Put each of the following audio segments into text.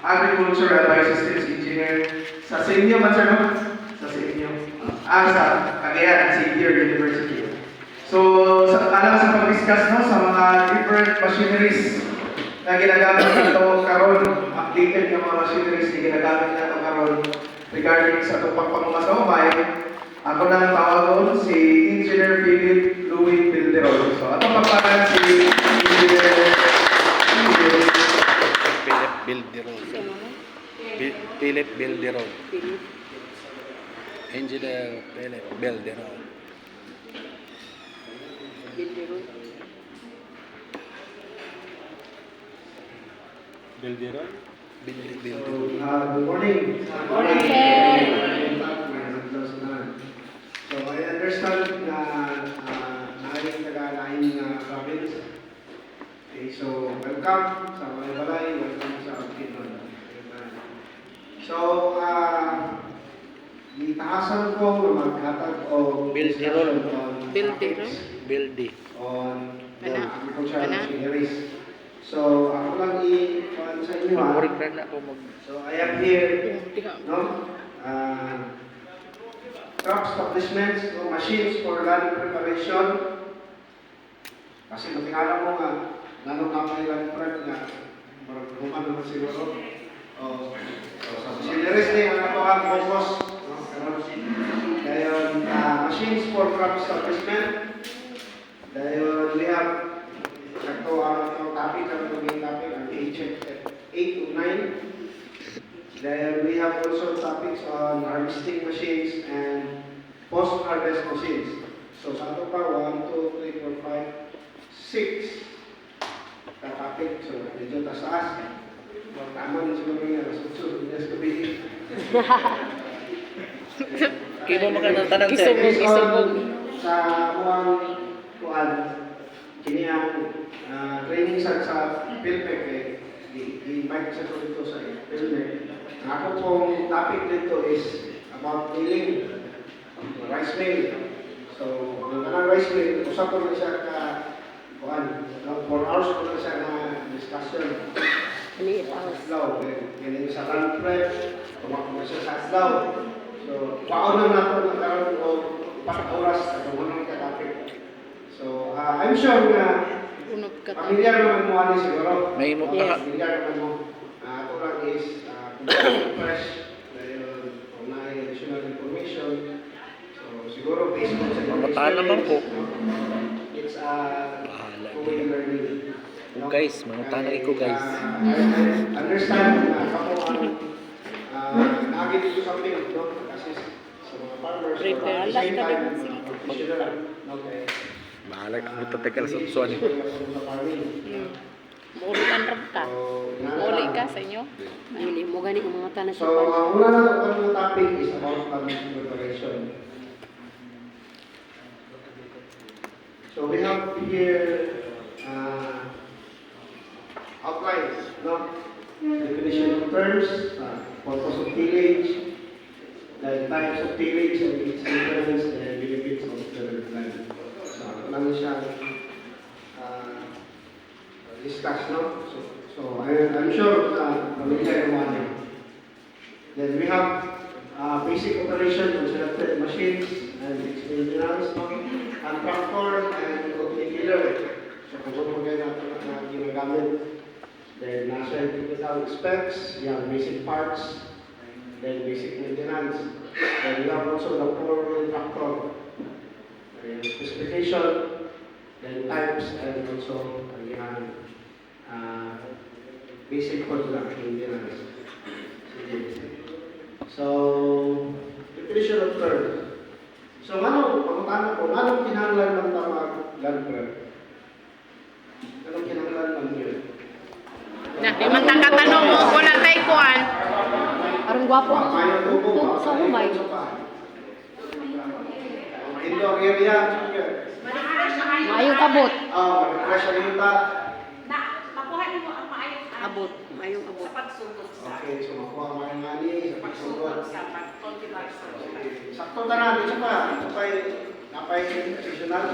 Agriculture and Biosystems Engineer sa inyo ba, sir? No? Sa inyo. Sa Cagayan City University. So, alam sa pag-discuss no, sa mga different machineries na ginagamit nito karon, updated ng mga machineries na ginagamit nito karon regarding sa itong pagpapamasaumay. Ako na ang tawagon si Engineer Philip Louis Bilderol. So, atong pagpapalan si Engineer Philip Bilderol. Philip Bilderol. Engineer Philip Bilderol. Bilderol? Bilderol. Good morning. Good morning, sir. So I understand na naaring taga-laing province. Okay, so welcome sa Balay, welcome sa Bukidnon. So, itaasan ko na maghatag o Bilderol. Bilderol. Bildi. on the Ana. agricultural Ana. machineries. So, ako lang i-kuhan sa inyo ha. Mamurik na ako mag... So, I am here, no? Crop establishments, no? Machines for land preparation. Kasi matingala mo nga, nanong kapay land prep nga, marag human naman siguro. So, sa machineries na yung ano ang focus. No? Dayon, machines for crop establishment. Dayon, we have ito ang topic, ang maging topic, ang HF 8 to 9. Then we have also topics on harvesting machines and post-harvest machines. So sa ito pa, 1, 2, 3, 4, 5, 6 ka-topic. So medyo taas. Tama na siguro nga, susunod na sa gabi. Kaya mo makanatanang sir. Isubog. Sa muang kuan, kini ang training sa PhilPec i-invite sa ko dito sa PhilPec. Ang ako pong topic dito is about milling, rice mill. So, ang rice mill, usap ko na siya ka kuan, 4 hours ko na siya na discussion. Adlaw, ganyan sa land prep, tumakbo na siya sa adlaw. So, pauna na ako ng karoon o 4 oras at tumunong ka topic. So, I'm sure na familiar naman mo ano siguro. May mo Yes. pa. Familiar naman mo. Ito lang is fresh dahil kung na additional information. So, siguro based on sa Mamataan naman po. It's Bahala two-way din. learning. Oh, guys, mamataan na iko guys. I understand na ako ang naging dito sa amin, no? Kasi sa mga farmers, Prepare at the lang same ka time, din sila. professional, okay? Bahala ka mo tatakal sa utsuan. Muli ka rin ka. Muli ka sa inyo. Dili mo gani ang mga tanas So, una na ang topic is about farming preparation. So, we have here outlines, no? Definition of terms, purpose of tillage, the types of tillage and its difference and benefits of the land. So, ako lang siya discuss, no? So I'm sure familiar naman niya. Then we have basic operation of selected machines and its maintenance, no? And tractor and cultivator. So kung po kayo natin na ginagamit. Then nasa technical specs, you have basic parts, then basic maintenance. Then you have also the four-wheel tractor. Then specification, then types, and also again, basic product maintenance. So, definition of terms. So, pagkakano ko, anong kinahanglan ng tamang land prep? Anong kinahanglan ng yun? Na, di man nakatanong mo ko na tayo kuan. aron gwapo Mayo tubo, sa humay. Indoor area, Maayong kabot. refresh ang yuta. Abot, maayong abot. Okay, so makuha mo yung ani sa pagsugod. Sakto tanan, isa pa, napay professional.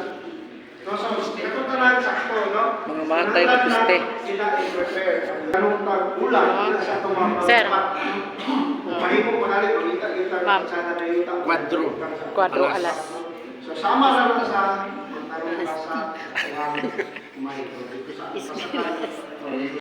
So, ito tanan sakto, no? Mga matay na piste. Sila i-prepare. Anong ulan sa itong mga Sir. mahimo pangalit, kita Ma'am. sana na yuta. Kwadro. Kwadro alas. So, sama lang na sa magtanong ka sa mga mahimo. Ito sa